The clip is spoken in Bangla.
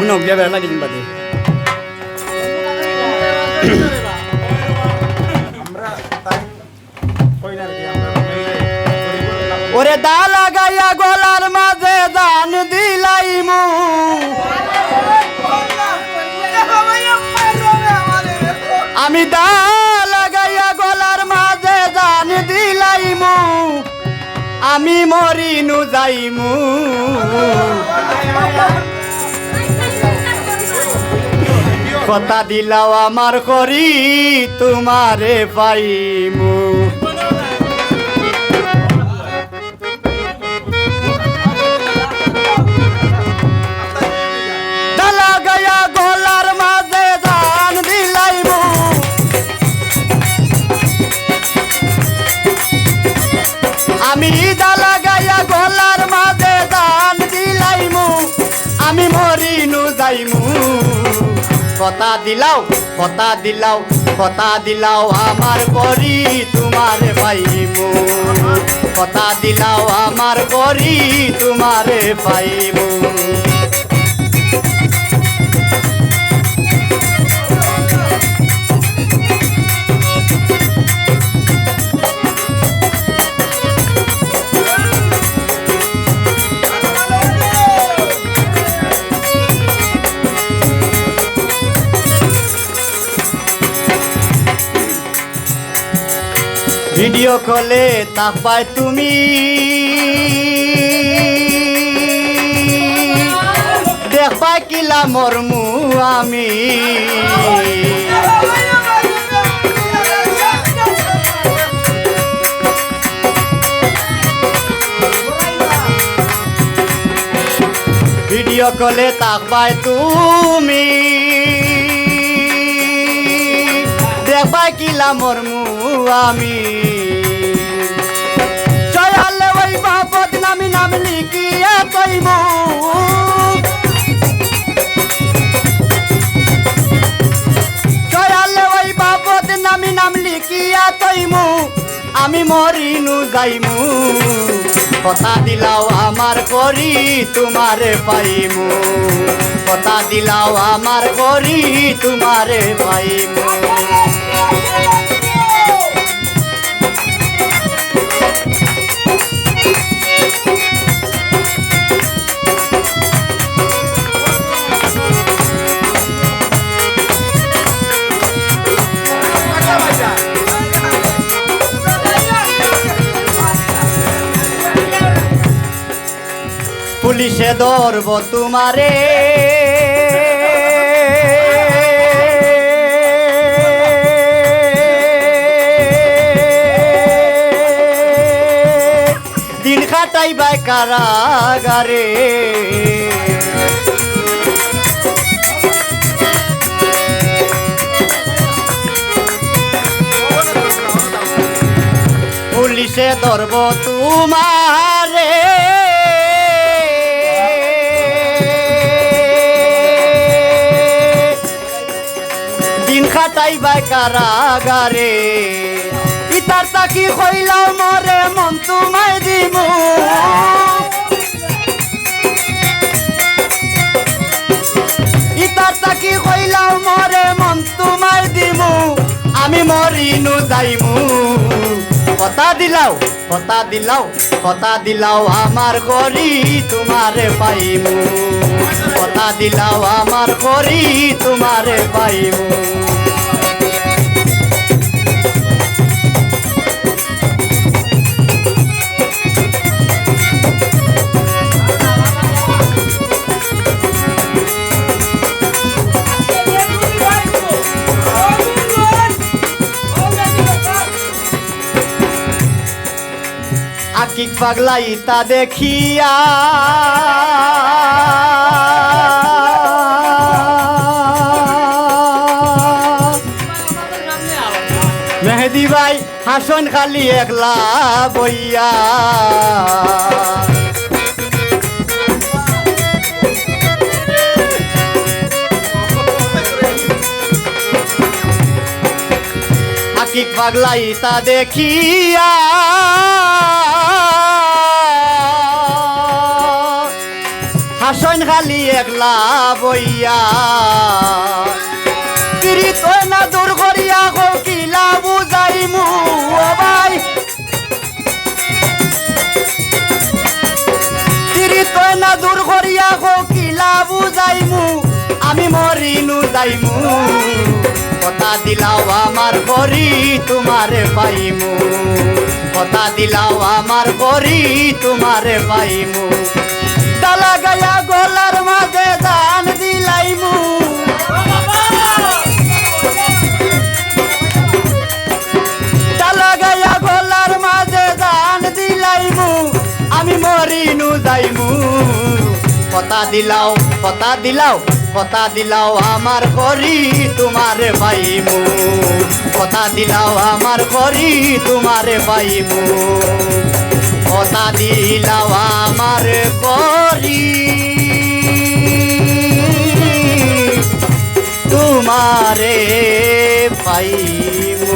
আপনি অজ্ঞা বেড়া লাগে বাদে ওরে দা লাগাইয়া গলার মাঝে দান দিলাইমু আমি দা লাগাইয়া গলার মাঝে দান দিলাইমু আমি মরিনু যাইমু কথা দিলাও আমার করি তোমারে পাইমু ডালা গায়া গলার মাঝে দান দিলাইমু আমি ডালা গায়া গলার মাঝে দান দিলাইমু আমি মরিনু যাইমু কথা দিলাও কথা দিলাও কথা দিলাও আমার করি তোমারে পাইমু কথা দিলাও আমার করি তোমারে পাইমু ভিডিও কলে তাপাই তুমি দেখবাই কিলা মরমু আমি ভিডিও কলে তাপাই তুমি দেখবাই কিলা মরমু আমি চয়ালে ওই বাপদ নামি নাম লিখিয়া কইমু চয়ালে ওই বাপদ নামি নাম লিখিয়া কইমু আমি মরিনু যাইমু কথা দিলাও আমার করি তোমারে পাইমু কথা দিলাও আমার করি তোমারে পাইমু পুলিশে ধরব তোমারে দিন কাটাইবাই কারাগারে পুলিশে ধরব তোমারে খাটাইবাই কারাগারে ইতার তাকি কইলাও মরে মন তোমায় দিমু ইতার তাকি কইলাও মরে মন তোমায় দিমু আমি মরিনু যাইমু কথা দিলাও কথা দিলাও কথা দিলাও আমার করি তোমারে পাইমু কথা দিলাও আমার করি তোমারে পাইমু আকিক পাগলা ইতা দেখিয়া মেহেদি ভাই হাসন খালি একলা বইয়া আকিক পাগলা ইতা দেখিয়া হাসন খালি একলা বইয়া পিরিত না দূর করিয়া কিলা বুঝাইমু ও ভাই পিরিত না দূর করিয়া কিলা বুঝাইমু আমি মরিনু যাইমু কথা দিলাও আমার করি তোমারে পাইমু কথা দিলাও আমার করি তোমারে পাইমু ডালা গায়া গলার মাঝে দান দিলাইমু ডালা গায়া গলার মাঝে দান দিলাইমু আমি মরিনু যাইমু কথা দিলাও কথা দিলাও কথা দিলাও আমার করি তোমারে পাইমু কথা দিলাও আমার করি তোমারে পাইমু কথা দিলাও আমার করি তোমারে পাইমু।